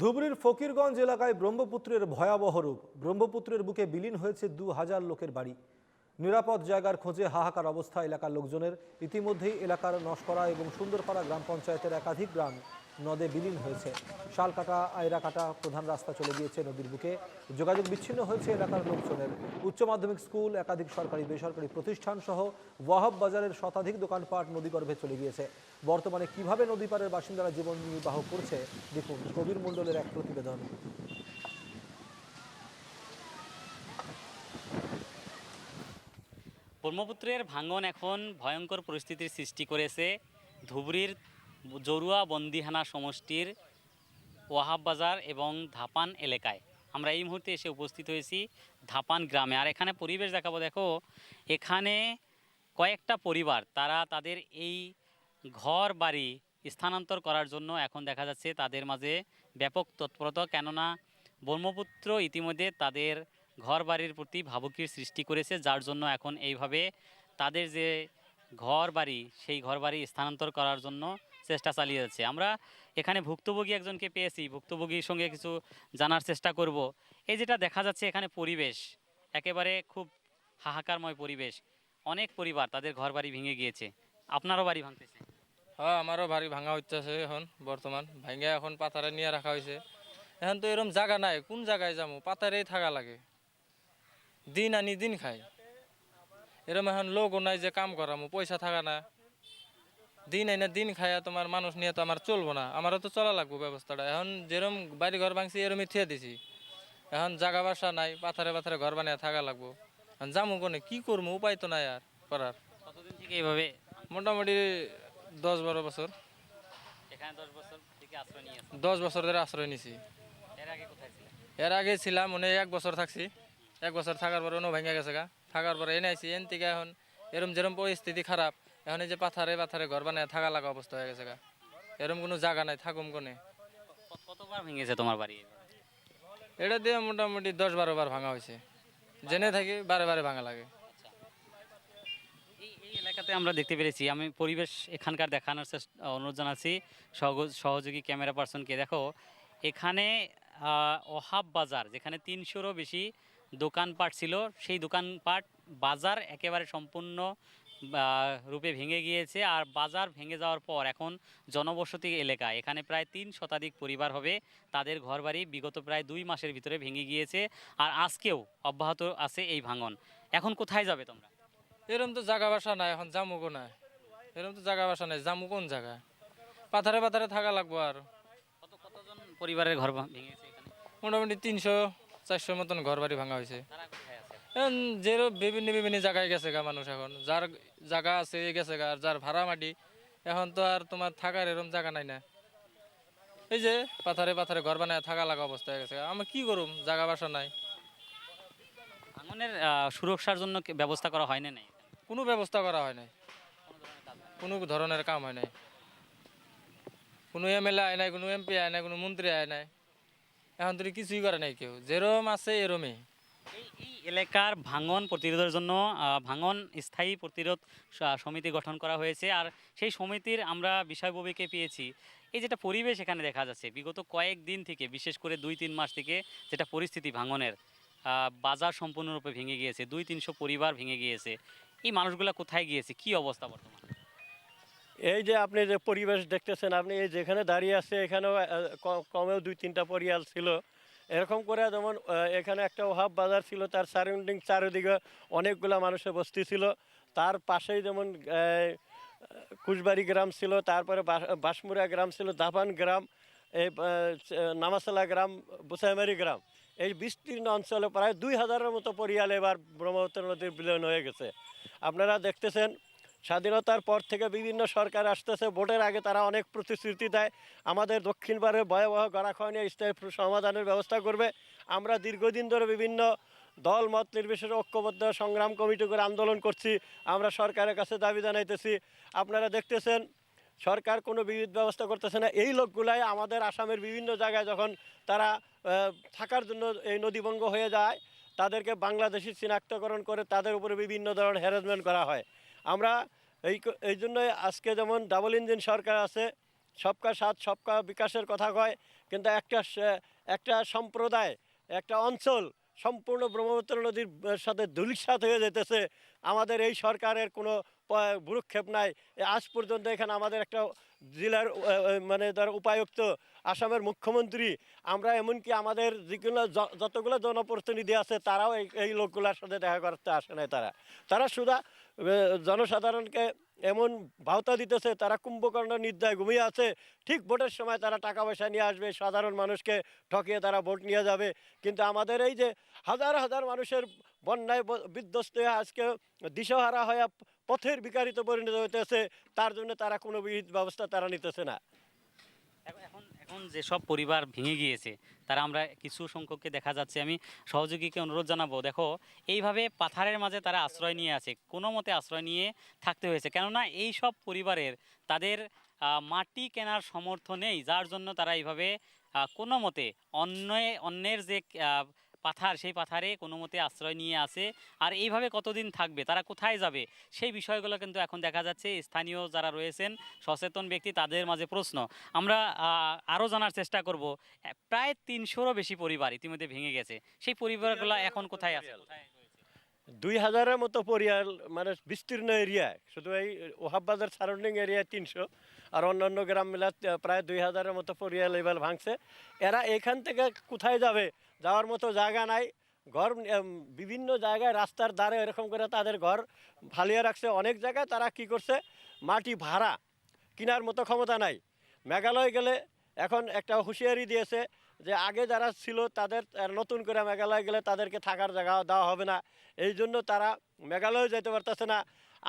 ধুবড়ীর ফকিরগঞ্জ এলাকায় ব্রহ্মপুত্রের ভয়াবহ রূপ। ব্রহ্মপুত্রের বুকে বিলীন হয়েছে ২,০০০ লোকের বাড়ি। নিরাপদ জায়গার খোঁজে হাহাকার অবস্থা এলাকার লোকজনের। ইতিমধ্যেই এলাকার নস্করা এবং সুন্দরপাড়া গ্রাম পঞ্চায়েতের একাধিক গ্রাম নদে বিলীন হয়েছে। শালকাটা আয়রাকাটা প্রধান রাস্তা চলে গিয়েছে নদীর বুকে। যোগাযোগ বিচ্ছিন্ন হয়েছে এলাকার লোকজনের। উচ্চ মাধ্যমিক স্কুল, একাধিক সরকারি বেসরকারি প্রতিষ্ঠান সহ ওয়াহাব বাজারের শতাধিক দোকানপাট নদীগর্ভে চলে গিয়েছে। বর্তমানে কিভাবে নদী পাড়ের বাসিন্দারা জীবন নির্বাহ করছে দেখুন কবির মণ্ডলের এক প্রতিবেদন। ব্রহ্মপুত্রের ভাঙন এখন ভয়ঙ্কর পরিস্থিতির সৃষ্টি করেছে ধুবড়ীর জরুয়া বন্দিহানা সমষ্টির ওয়াহাব বাজার এবং ধাপান এলাকায়। আমরা এই মুহূর্তে এসে উপস্থিত হয়েছি ধাপান গ্রামে। আর এখানে পরিবেশ দেখাবো, দেখো এখানে কয়েকটা পরিবার তারা তাদের এই ঘর বাড়ি স্থানান্তর করার জন্য এখন দেখা যাচ্ছে তাদের মাঝে ব্যাপক তৎপরতা, কেননা ব্রহ্মপুত্র ইতিমধ্যে তাদের ঘর বাড়ির প্রতি ভাবুকির সৃষ্টি করেছে, যার জন্য এখন এইভাবে তাদের যে ঘর বাড়ি সেই ঘর বাড়ি স্থানান্তর করার জন্য চেষ্টা চালিয়ে যাচ্ছে। আমরা এখানে ভুক্তভোগী একজনকে পেয়েছি, ভুক্তভোগীর সঙ্গে কিছু জানার চেষ্টা করব। এই যেটা দেখা যাচ্ছে এখানে পরিবেশ একেবারে খুব হাহাকারময় পরিবেশ। অনেক পরিবার তাদের ঘর বাড়ি ভেঙে গিয়েছে। আপনারও বাড়ি ভাঙতেছে? হ্যাঁ, আমারও বাড়ি ভাঙা হইতেছে এখন বর্তমান। ভাঙে এখন পাতারে নিয়ে রাখা হয়েছে। এখন তো এরকম জায়গা নাই, কোন জায়গায় যাবো? পাতারেই থাকা লাগে, দিন আনি দিন খাই। এরকম এখন লোকও নাই যে কাম করামো, পয়সা থাকা না, দিন আইনা দিন খাইয়া তোমার মানুষ নিয়ে তো আমার চলবো না, আমারও তো চলা লাগবো ব্যবস্থাটা। এখন যেরকম বাড়ি ঘর ভাঙছি এরমই থিয়ে দিছি। এখন জায়গা বাসা নাই, পাথারে পাথারে ঘর বানিয়ে থাকা লাগবো। এখন যামু কোনে, কি করবো, উপায় তো নাই আর করার। কতদিন থেকে এইভাবে? মোটামুটি 10-12 বছর। এখানে 10 বছর থেকে আশ্রয় নিয়ে আছে? 10 বছর ধরে আশ্রয় নিছি। এর আগে কোথায় ছিলেন? এর আগে ছিলাম 1 বছর থাকছি। 1 বছর থাকার পরে অন্য ভেঙে গেছে গা, থাকার পরে এনে আইছি। এন থেকে এখন এরম যেরম পরিস্থিতি খারাপ, এখন এই যে পাথারে পাথারে ঘর বানায় থাকা লাগা অবস্থা হয়ে গেছে গা। এরম কোনো জায়গা নাই, থাকুম কোনে। কতবার ভেঙেছে তোমার বাড়ি? এটা দিয়ে মোটামুটি 10-12 বার ভাঙা হয়েছে। জেনে থাকি বারে বারে ভাঙা লাগে। আচ্ছা, এই এই এলাকাতে আমরা দেখতে পেরেছি, আমি পরিবেশ এখানকার দেখানোর অনুরোধ জানাচ্ছি সহযোগী ক্যামেরা পার্সনকে। দেখো এখানে ওহাব বাজার, যেখানে 300-রও বেশি দোকানপাট ছিল, সেই দোকানপাট বাজার একেবারে সম্পূর্ণ রূপে ভেঙে গিয়েছে। আর বাজার ভেঙে যাওয়ার পর এখন জনবসতি এলাকা, এখানে প্রায় 3 শতাধিক পরিবার হবে, তাদের ঘরবাড়ি বিগত প্রায় 2 মাসের ভিতরে ভেঙে গিয়েছে। আর আজকেও অব্যাহত আছে এই ভাঙন। এখন কোথায় যাবে তোমরা? এরম তো জায়গা বাসা নাই, এখন জামু কোনায়? এরম তো জায়গা বাসা নাই, জামু কোন জায়গায়? পাথারে পাথারে থাকা লাগবো। আর কতজন পরিবারের ঘর ভেঙেছে এখানে? মোটামুটি 300-400 মতন ঘর বাড়ি ভাঙা হয়েছে। তারা কোথায় আছে? এখন যেরো বিভিন্ন বিভিন্ন জায়গায় গেছে গা মানুষ। এখন যার জায়গা আছে গেছে গা, আর যার ভাড়া মাটি, এখন তো আর তোমার থাকার এরকম জায়গা নাই না। এই যে পাথারে পাথারে ঘর বানায় থাকা লাগা অবস্থা হয়ে গেছে গা। আমি কি করুম, জায়গা বাসা নাই। ভাঙনের সুরক্ষার জন্য ব্যবস্থা করা হয় না? নাই কোনো ব্যবস্থা করা হয় নাই, কোনো ধরনের কাজ হয় না? কোনো ধরনের কাম হয় নাই। কোনো এমএলএ আয় নাই, কোনো এমপি আয় নাই, কোনো মন্ত্রী আয় নাই। এখন তো কিছুই করে নাই কেউ, যেরম আছে এরমই। এই এলাকার ভাঙন প্রতিরোধের জন্য ভাঙন স্থায়ী প্রতিরোধ সমিতি গঠন করা হয়েছে। আর সেই সমিতির আমরা বিষয়ববীকে পেয়েছি। এই যেটা পরিবেশ এখানে দেখা যাচ্ছে বিগত কয়েকদিন থেকে, বিশেষ করে 2-3 মাস থেকে যেটা পরিস্থিতি ভাঙনের, বাজার সম্পূর্ণরূপে ভেঙে গিয়েছে, 200-300 পরিবার ভেঙে গিয়েছে। এই মানুষগুলো কোথায় গিয়েছে, কি অবস্থা বর্তমানে? এই যে আপনি যে পরিবেশ দেখতেছেন, আপনি এই যেখানে দাঁড়িয়ে আছে এখানেও কমেও 2-3টা পরিয়াল ছিল। এরকম করে যেমন এখানে একটা ওহাব বাজার ছিল, তার সারাউন্ডিং চারিদিকে অনেকগুলা মানুষের বস্তি ছিল। তার পাশেই যেমন কুশবাড়ি গ্রাম ছিল, তারপরে বাঁশমুড়া গ্রাম ছিল, দাপান গ্রাম, এই নামাসালা গ্রাম, বুসাইমারি গ্রাম। এই বিস্তীর্ণ অঞ্চলে প্রায় 2000-এর মতো পরিয়াল এবার ব্রহ্মপুত্র নদীর বিলীন হয়ে গেছে। আপনারা দেখতেছেন স্বাধীনতার পর থেকে বিভিন্ন সরকার আসতেছে, ভোটের আগে তারা অনেক প্রতিশ্রুতি দেয় আমাদের দক্ষিণবারে ভয়াবহ গড়াক্ষয় নিয়ে স্থায়ী সমাধানের ব্যবস্থা করবে। আমরা দীর্ঘদিন ধরে বিভিন্ন দল মত নির্বিশেষে ঐক্যবদ্ধ সংগ্রাম কমিটি করে আন্দোলন করছি, আমরা সরকারের কাছে দাবি জানাইতেছি। আপনারা দেখতেছেন সরকার কোনো বিবিধ ব্যবস্থা করতেছে না। এই লোকগুলাই আমাদের আসামের বিভিন্ন জায়গায় যখন তারা থাকার জন্য এই নদীভঙ্গ হয়ে যায়, তাদেরকে বাংলাদেশি চিনাক্তকরণ করে তাদের উপরে বিভিন্ন ধরনের হ্যারাসমেন্ট করা হয়। আমরা এই জন্যই আজকে যেমন ডাবল ইঞ্জিন সরকার আছে, সবকা সাথ সবকা বিকাশের কথা কয়, কিন্তু একটা সম্প্রদায়, একটা অঞ্চল সম্পূর্ণ ব্রহ্মপুত্র নদীর সাথে ধূলিসাৎ হয়ে যেতেছে। আমাদের এই সরকারের কোনো ভ্রুক্ষেপ নাই। আজ পর্যন্ত এখানে আমাদের একটা জেলার মানে ধর উপায়ুক্ত, আসামের মুখ্যমন্ত্রী, আমরা এমনকি আমাদের যেগুলো যতগুলো জনপ্রতিনিধি আছে তারাও এই লোকগুলোর সাথে দেখা করতে আসে নাই। তারা শুধু জনসাধারণকে এমন ভাওতা দিতেছে, তারা কুম্ভকর্ণ নিদ্রায় ঘুমিয়ে আছে। ঠিক ভোটের সময় তারা টাকা পয়সা নিয়ে আসবে, সাধারণ মানুষকে ঠকিয়ে তারা ভোট নিয়ে যাবে। কিন্তু আমাদের এই যে হাজার হাজার মানুষের বন্যায় বিধ্বস্ত হয়ে আজকে দিশাহারা হয়ে পথের ভিখারিতে পরিণত হইতেছে, তার জন্য তারা কোনো বিহিত ব্যবস্থা তারা নিতেছে না। এখন যেসব পরিবার ভেঙে গিয়েছে তারা আমরা কিছু সংখ্যককে দেখা যাচ্ছে, আমি সহযোগীকে অনুরোধ জানাবো, দেখো এইভাবে পাথারের মাঝে তারা আশ্রয় নিয়ে আছে, কোনো মতে আশ্রয় নিয়ে থাকতে হয়েছে। কেননা এই সব পরিবারের তাদের মাটি কেনার সামর্থ্য নেই, যার জন্য তারা এইভাবে কোনো মতে অন্যের যে পাথার, সেই পাথারে কোনো মতে আশ্রয় নিয়ে আসে। আর এইভাবে কতদিন থাকবে, তারা কোথায় যাবে, সেই বিষয়গুলো কিন্তু এখন দেখা যাচ্ছে স্থানীয় যারা রয়েছেন সচেতন ব্যক্তি তাদের মাঝে প্রশ্ন। আমরা আরও জানার চেষ্টা করব, প্রায় 300-রও বেশি পরিবার ইতিমধ্যে ভেঙে গেছে, সেই পরিবারগুলো এখন কোথায় আছে? 2000-এর মতো পরিবার, মানে বিস্তীর্ণ এরিয়ায়, শুধু এই ওহাববাজার সারাউন্ডিং এরিয়ায় 300, আর অন্যান্য গ্রাম মিলা প্রায় 2000-এর মতো পরিবার লেভেল ভাঙছে। এরা এখান থেকে কোথায় যাবে, যাওয়ার মতো জায়গা নাই। ঘর বিভিন্ন জায়গায় রাস্তার ধারে এরকম করে তাদের ঘর ফালিয়ে রাখছে। অনেক জায়গায় তারা কি করছে, মাটি ভাড়া কেনার মতো ক্ষমতা নাই। মেঘালয় গেলে এখন একটা হুঁশিয়ারি দিয়েছে যে আগে যারা ছিল তাদের নতুন করে মেঘালয় গেলে তাদেরকে থাকার জায়গা দেওয়া হবে না। এই জন্য তারা মেঘালয় যেতে পারতেছে না।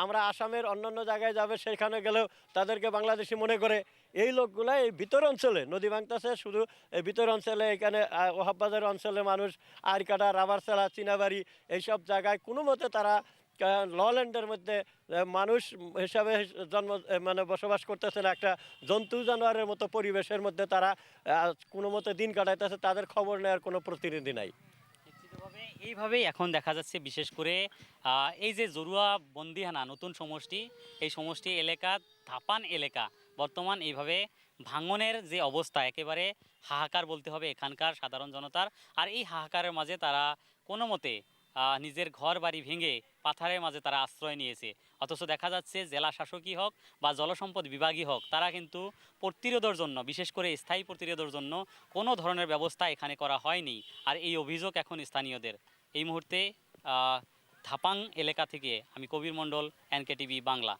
আমরা আসামের অন্যান্য জায়গায় যাবে, সেখানে গেলেও তাদেরকে বাংলাদেশি মনে করে। এই লোকগুলো এই ভিতর অঞ্চলে নদী ভাঙতেছে, শুধু এই ভিতর অঞ্চলে, এখানে ওহাববাজার অঞ্চলে মানুষ আরকাটা, রাবারসালা, চিনাবাড়ি এইসব জায়গায় কোনো মতে তারা লল্যান্ডের মধ্যে মানুষ হিসাবে জন্ম মানে বসবাস করতেছে না। একটা জন্তু জানোয়ারের মতো পরিবেশের মধ্যে তারা কোনো মতে দিন কাটাইতেছে, তাদের খবর নেওয়ার কোনো প্রতিনিধি নাই। এইভাবেই এখন দেখা যাচ্ছে, বিশেষ করে এই যে জরুয়া বন্দিহানা নতুন সমষ্টি, এই সমষ্টি এলাকা ধাপান এলাকা বর্তমান এইভাবে ভাঙনের যে অবস্থা, একেবারে হাহাকার বলতে হবে এখানকার সাধারণ জনতার। আর এই হাহাকারের মাঝে তারা কোনো মতে নিজের ঘর বাড়ি ভেঙে পাথারের মাঝে তারা আশ্রয় নিয়েছে। অথচ দেখা যাচ্ছে জেলা শাসকই হোক বা জলসম্পদ বিভাগই হোক, তারা কিন্তু প্রতিরোধের জন্য, বিশেষ করে স্থায়ী প্রতিরোধের জন্য কোনো ধরনের ব্যবস্থা এখানে করা হয়নি। আর এই অভিযোগ এখন স্থানীয়দের। এই মুহূর্তে ধাপাং এলাকা থেকে আমি কবির মণ্ডল, NKTV বাংলা।